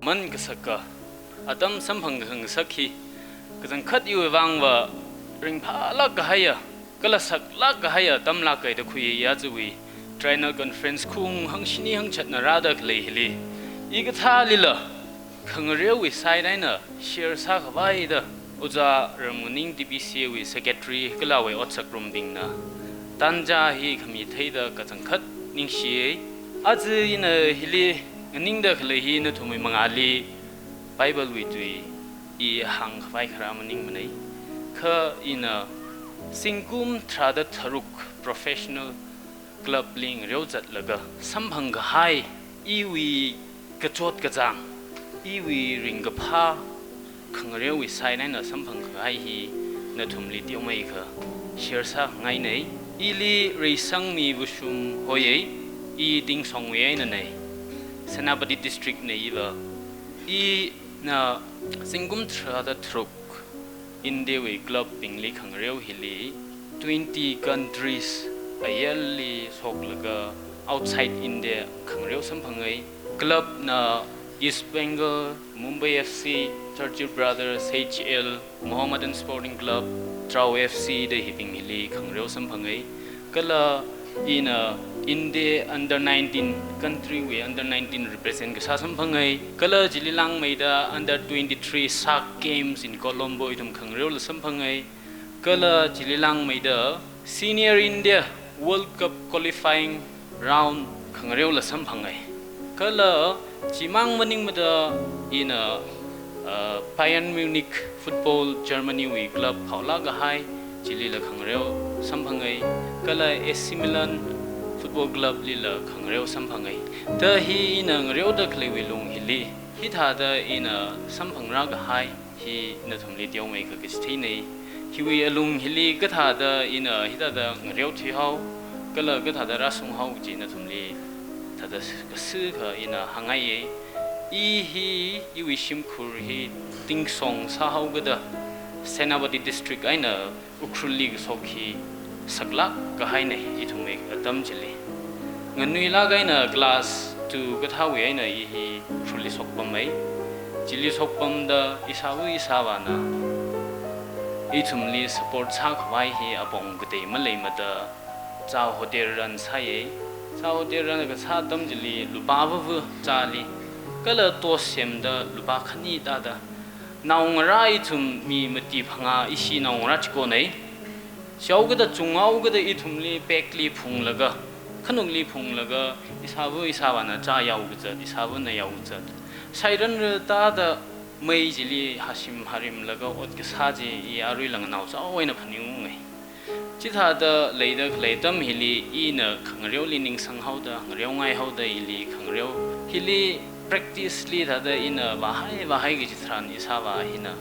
มันก็สักก็อาตมสัมพังกังสักขีก็จังคัดอยู่วางว่าริงพาลักก็ให้ก็ละสักลักก็ให้ตำลักก็ได้คุยยาจุย Trainer Conference คุ้งหังชินีหังชัดนาราดักเลยฮิลีอีกท่าลิละขังเรียววิสัยได้นะเชียร์สักไว้เด้ออุจาเรื่องนิ่ง DPCA วิ Secretary ก็ลาไว้อดสักรวมดิ่งนะตันจ่าฮีขมิเทยเด้อก็จังคัดนิ่งเชียอาจอินฮิลีนิ่งเด้อเลยฮีนทุ่มมังอาลีBible วิจุยอีหังไว้ครามันนิ่งมันไอคืออินสิงคุมทราดทรุก professional club ลิงเรียวจัดละก็สัมพังกหายอีวีกระโจดกระจังอีวีริงกพาขังเรียววิสัยนั่นสัมพังกหายฮีนทุ่มลิติโอไม่ค่ะเชื่อสักไงไหนอีลีริสังมีบุชุมหอยอีดิงสองเวยนั่นไงสนาบดี district ในอีละอีน่ะสิงคุมทราดทรุกอินเดียวิคลับปิงลีขังเรียวฮิลี20 countries ไอ้ยัลลีสกลก็ outside India ขังเรียวสัมพังไงคลับน่ะ East Bengal Mumbai FC Churchill Brothers HL Mohammedan Sporting Club Trau FC ได้ฮิปิงฮิลีขังเรียวสัมพังไงก็ละอีน่ะIndia under 19 country we under 19 represent ke sa sampang ai kala jililang maida under 23 SAC games in Colombo itum khangreu la sampang ai kala jililang maida senior India World Cup qualifying round khangreu la sampang ai kala chimang maning mada in Bayern Munich football Germany we club phaula ga hai jilila khangreu sampang ai kala AC Milan football club lila khangreu sampang ai ta hi na ngreu da klewi lung hili hi tha da ina sampang ra ga hai hi na thumli tiau mai ka kis thi nei hi wi alung hili ka tha da ina hi da da ngreu thi hau kala ka tha da ra sung hau ji na thumli tha da ka su ka ina hangai ye i hi i wi shim khur hi ting song sa hau ga da Senabati district aina ukruli sokhi sakla ka hai nei i thumai atam chili nganui la ga ina class 2 ka thawi aina i hi ukruli sokpam mai chili sokpam da isawu isawa na i thumli support cha khwai hi apong gute malai mata cha hotel ran sai cha hotel ran ka cha tam chili lupa bu chali kala to sem da lupa khani da da naung rai thum mi mati phanga isi naung ra chko nei shawgada chungawgada I thumli pekli phunglaga khanungli phunglaga isabu isawana cha yaugza isabu na yaugza sairan ta da mai jili hasim harim laga ot ke saji I arui lang naw cha oina phaniu ngai chitha da leida leitam hili I na khangreu lining sanghau da ngreu ngai hau da ili khangreu hili practice li da da ina bahai gi chithran isawa hina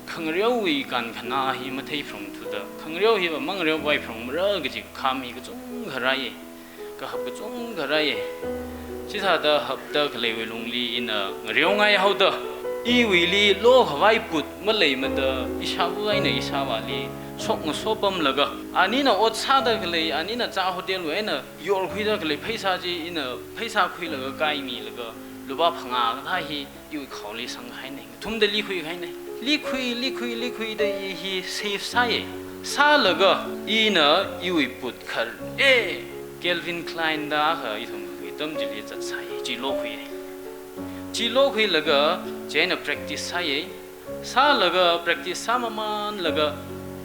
khangreu wi kan khana hi mathei from to the khangreu hi ba mangreu bai from ra gi ji kham hi ga chung gharai ka hab ga chung gharai chi tha da hab da khlei wi lungli ina ngreu ngai hau da I wi li lo hawai put malai ma da isawu ai na isawa li sok ng sopam laga ani na ot sa da khlei ani na cha hotel we na yor khui da khlei phaisa ji ina phaisa khui laga kai mi laga luba phanga tha hi yu khawli sang hai nei thum de li khui hai nei li khui de hi safe sai sa laga ina yu put khar Calvin Klein da ha I thum khui tam jili chat sai ji lo khui laga jena practice sai sa laga practice samaman laga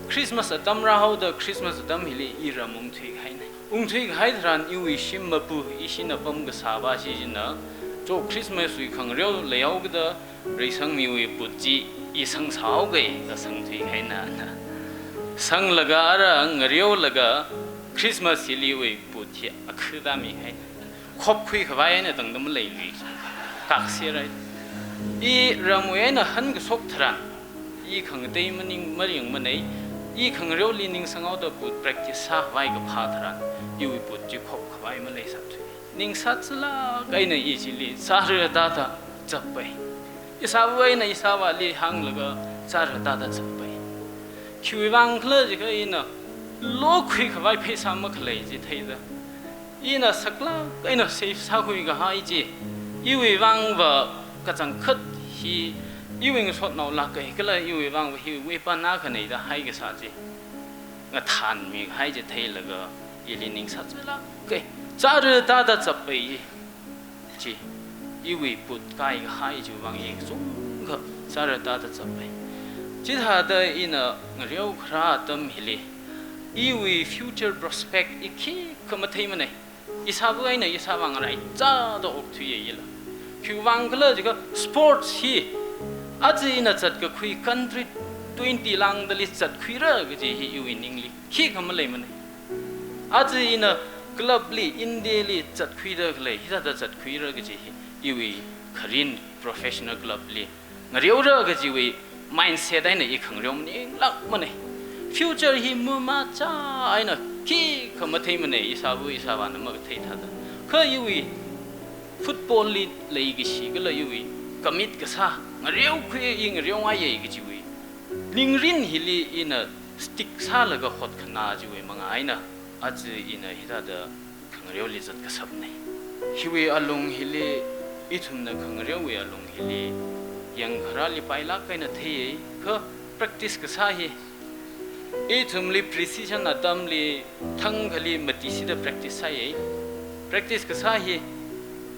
Christmas atam ra how the Christmas atam hili ira mung thui hai nei ung thui hai thran yu shim ma pu isina pam ga sa ba ji na cho Christmas wi khangreu layau ga da reisang mi wi putji I sang sao ge da sang thui hai na sang laga ra ngreu laga Christmas hili wi puthi akhda mi hai khop khui khwai na tang dam lei lui tak se rai I ramwe na han ga sok thran I khang dei maning maring manai I khangreu lining sangau da put practice sa vai ga pha thran I wi putji khop khwai ma lei sa thui ning satsla kai na I chili sa re da da chapai isawa na isawa li hang laga char da da chapai khiwang khle ji ka ina lo khui khwai phaisa ma khlei ji theida ina sakla kaina safe sa khui ga hai ji I wi wang wa กระจังคัดฮีอีวิงสดนอลักก็เลยอีวิวังฮีวิปนาขนาดให้ก็สัจก็ทานมีให้จะเทแล้วก็อีลินิงสัจละก็จารึตาดับไปจีอีวิปุตกายก็ให้จูวังอีกสุ่งก็จารึตาดับไปจิตหาเดอินะเรียวคราตัมฮิลีอีวิฟิวเจอร์โปรสเปกอีกขี้ก็มาเทมันเลยอีสาบุไอเนี่ยอีสาวังอะไรจ้าดอกทุยยี่ละคือวังก็เลยจะก็สปอร์ตฮีอาจจะอินะจัดก็คุยคันทรี20ลังเดลิจัดคุยเรื่องก็จะฮีอีวินิงลีขี้ก็มาเลยมันเลยอาจจะอินะคลับลีอินเดียลีจัดคุยเรื่องเลยฮิตาจัดคุยเรื่องก็จะฮีอีวิคารินโปรเฟชชั่นอลคลับลีเรียวเรื่องก็จะวิmindset ได้เนี่ยอีกครั้งเดียวมันเองลักมันเนี่ย future ฮีมือมาจ้าไอ้น่ะขี้เขามาเทมันเนี่ยอีสาบุอีสาวันมันก็เททัดเคยอยู่ฟุตบอลลีเลยกี่สิก็เลยอยู่กมิดก็ซะเรียวคุยยิงเรียวไงยี่กี่จิวลิงรินฮิลีอินะสติ๊กซาแล้วก็ขดขนาจิวมังไอ้น่ะอาจจะอินะฮิตาเดครั้งเดียวลิจัดก็สับเนี่ยฮิวอารมณ์ฮิลีอีทุ่มน่ะครั้งเดียวอารมณ์ฮิลียังคราลิไปลักกันนะเที่ยก็ practice ก็ใช่อีทุ่มลิ precision นะตั้มลิทั้งขลีมัติสิเด practice ใช่ practice ก็ใช่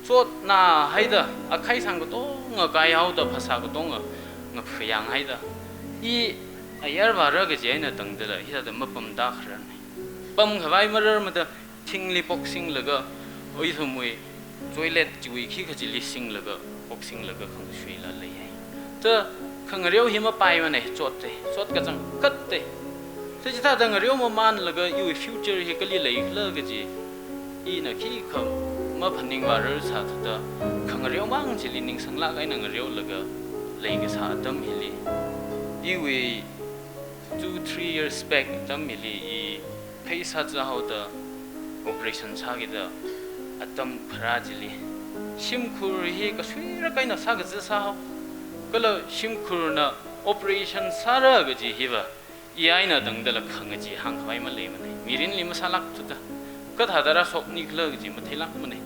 สวดน่าให้เด้ออาใครสั่งก็ต้องงะกายเอาเด้อภาษาก็ต้องงะพยางให้เด้ออีอายาร์บาร์ก็เจนตั้งเด้อที่จะมาปั๊มดาขนาดนี้ปั๊มขวายมาเริ่มมาเด้อทิ้งลิ boxing แล้วก็โอ้ยทุ่มวยช่วยเล็ดจุยขี้ขจิลิสิงแล้วก็ boxing แล้วก็คงช่วยละเลยแต่ขังเรียวหิมะไปมันเนี่ยจดกันจังกัดเตะแต่ถ้าดังเรียวมันแล้วก็อยู่ฟิวเจอร์ที่ก็เลยเลิกก็จีอีน่ะขี้ขมาพันนิงว่าเรื่องสัตว์แต่ขังเรียวมั่งจะลินิงสังลักไอ้นังเรียวแล้วก็เลยก็สัตว์ตั้มฮิลีอีวี2-3 years back ตั้มฮิลีอีเพย์สัตว์จะเอาแต่ operation ชากิดอัตตั้มพระจิลีชิมคูรีฮีก็ช่วยรักไอ้น่ะสักจะสาวก็เลยชิมคูร์น่ะ operation สาระก็จีฮีบะอีไอ้น่ะตั้งแต่ละขังจีหังไว้มาเลยมันเลยมีรินลิมสาลักจุดอ่ะก็ถ้าแต่ละศพนี่ก็เลยจีมาเทลักมันเลย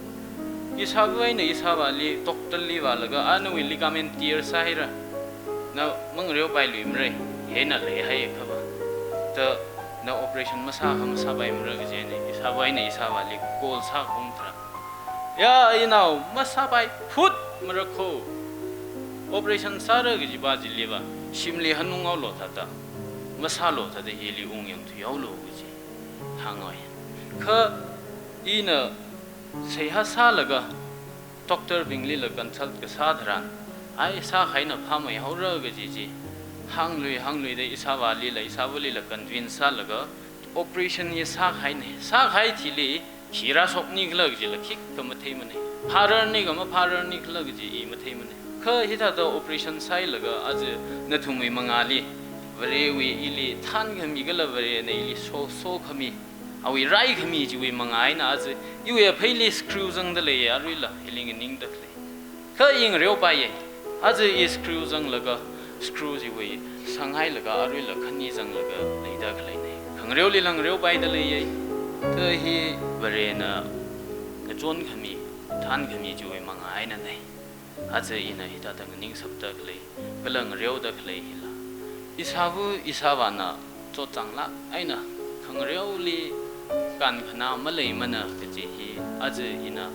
อีสาวไว้เนี่ยอีสาวลีตกตัลลีว่าแล้วก็อันวิลลิกาเมนตีร์ไซระน่ะมึงเรียวไปลุยมันเลยเห็นอะไรให้ครับแต่น่ะ operation มาซาเขามาซาไปมันเลยก็จีเนี่ยอีสาวไว้เนี่ยอีสาวลีโกลซาคงตระยาอีน่ามาซาไปพุทมันรักโคoperation สาระก็จีบาจิลีบะชิมลีฮันนุ่งเอาโลทัดตามาซาโลทัดเฮลีองยังทุยเอาโลก็จีหางเอาคืออีน่ะเสียซาละก็ด็อกเตอร์บิงลีละกันสัตก็ซาดรันไอ้ซาใครน่ะพาไม่เอาเรื่องก็จีหางลุยได้อิสาวาลีละอิสาวลีละกันวินซาละก็ operation ยี่ซาใครเนี่ยซาใครที่ลีขีราศพนี่ก็เลยจีละคิกก็มาเทมันเนี่ยพาร์นี่ก็มาพาร์นี่ก็เลยจีอีมาเทมันเนี่ยคือที่ถ้าตัว operation ใช่แล้วก็อาจจะนั่นทุ่มมีมังอาลีเวรีวิอิลีท่านก็มีก็เลยเวรีในอิลีโซก็มีเอาไว้ไรก็มีจีวิมังอานะอาจจะอยู่อย่างเพลี screw จังเดเลยอะไรล่ะเฮลิงนิ่งเด็กเลยคือยิงเรียวไปอาจจะอี screw จังแล้วก็ screw จีวิสังหายแล้วก็อะไรล่ะขันนี้จังแล้วก็เลยเด็กเลยเนี่ยขังเรียวลีลังเรียวไปเดเลยคือฮีเวรีน่ะกระจนก็มีท่านก็มีจีวิมังอานั่นเองอาจจะอินะฮิตาตั้งนิ่งสับตะเลยก็เลยเรียวตะเลยฮิละอิสาวานะโจจังละไอ้น่ะขังเรียวลีการขนามาเลยมันน่ะก็จะฮีอาจจะอินะ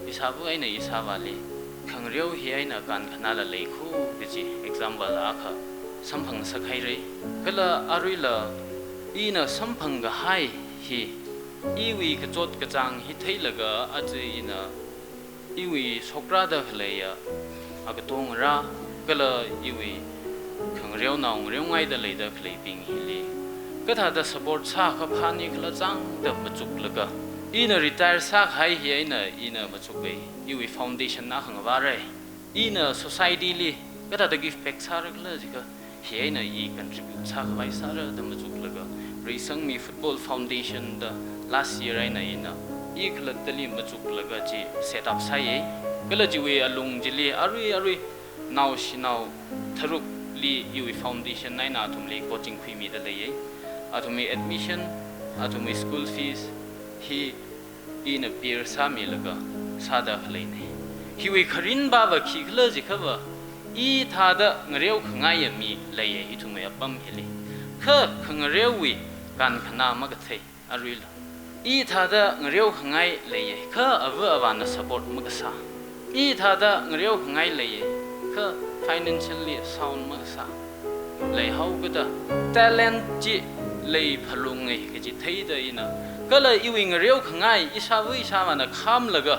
อิสาวไอ้น่ะอิสาวาลีขังเรียวฮีไอ้น่ะการขนาละเลยคู่ก็จะ example ละค่ะสัมพังสักให้เลยก็เลยอะไรล่ะอีน่ะสัมพังก็ให้ฮีอีวีก็โจทย์ก็จังฮิตให้ละก็อาจจะอินะอีวีสกราดะเลยอากตงราก็เลยอีวีขังเรียวนองเรียวไงดะเลยดะเคลปิงฮิลีก็ถ้าจะสปอร์ตซาขับพานี่ก็ละจังเดมาจุกละก็อีน่ะรีไทร์ซาให้เฮียน่ะอีน่ะมาจุกไปอีวีฟาวเดชั่นน่ะหังว่าไรอีน่ะ society ลีก็ถ้าจะ give back ซาระก็เลยจิก็เฮียน่ะอี contribute ซาเข้าไปซาระเดมาจุกละก็รีสังมี football foundation เด last year ไอ้น่ะอีน่ะอีกละตลีมาจุกละก็จี set up ใช่ก็เลยจีเวอลุงจีลีอารุยนาวชินาวทารุกลีอยู่ฟาวเดชั่นไหนน่ะทุ่มลีโคชิ่งคุยมีได้เลยอาทุ่มมี admission อาทุ่มมี school fees ฮีอีน่ะ peer สามีละก็ซาดะเลยเนี่ย ฮิวิครินบาบขี้เคลื่อจิขบอีทาดเงเรียวขงายมีเลยอีทุเมียปั๊มเฮลิข้าขงเรียววิการขนามักเทอรุยลอีทาดเงเรียวขงายเลยข้าอวอวานสปอร์ตมักษาอีทาดเงเรียวขงายเลยข้า financially sound มักษาเลยเขาก็จะ talent จีเลยพลุงไงก็จะเทได้นะก็เลยอีวิงเรียวขงายอีชาวิชามันข้ามเลยก็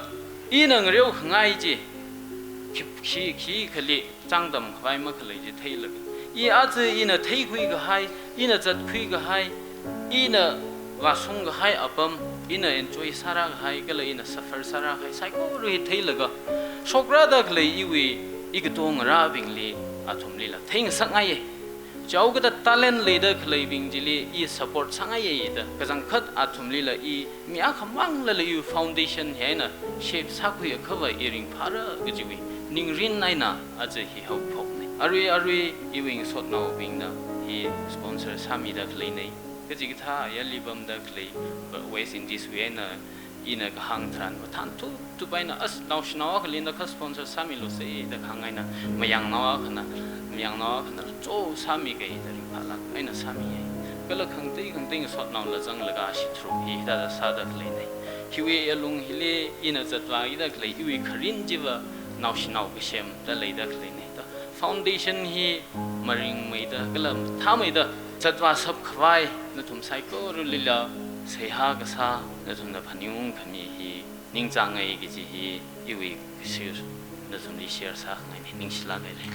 อีนึงเรียวขงายจีขี้ขลีจังดำไว้มาขลีจะเทเลยอีอาจจะอีน่ะเทคุยก็ให้อีน่ะจัดคุยก็ให้อีน่ะว่าส่งก็ให้อับมอีน่ะ enjoy สาระก็ให้ก็เลยอีน่ะ suffer สาระให้ใส่ก็รู้เทเลยก็โชคร้ายดักเลยอีวิอีกตัวงราบิงลีอาทุมลีละเทงสังไงเจ้าก็จะ talent leader ขลีบิงจีลีอี support สังไงยี่เด้ก็จังคัดอาทุมลีละอีมีอาคำวังเลยอี foundation เห็นน่ะ shape สักคุยก็ว่าอีริงพาระก็จีวินิงรินไนน่ะอาจจะฮิฮพกนี่อารุยอีวิงสดนาววิงน่ะฮีสปอนเซอร์สามีดักเลยนี่ก็จิกท่ายาลีบัมดักเลยเวสอินดิสเวน่ะอีน่ะก็หังทรันว่าท่านทุไปน่ะเราชนะก็ลินดักสปอนเซอร์สามีลุเสียดักหังไงน่ะไม่ยังนาวขนาดไม่ยังนาวขนาดโจ้สามีก็อีเดริพาลักไอ้น่ะสามีก็เลยขังตีสดนาวละจังละกาชิทรูฮีดักซาดักเลยนี่ฮิวเอลุงฮิเลอีน่ะจัดว่าอีดักเลยอีวิครินจิวะนาวชินาวก็เชื่อมแต่เลยดักเลยนี่ต่อ foundation ฮีมาริงไม่ได้ก็เลยท้าไม่ได้จัดว่าสับขวายนั่นทุ่มไซโครุลิลาเสียหากษานั่นทุ่มนับพันยุงขมีฮีนิ่งจังไงกิจฮีอีวิกชื่อนั่นทุ่มดิเชียร์สักไงนิ่งชิลาเลย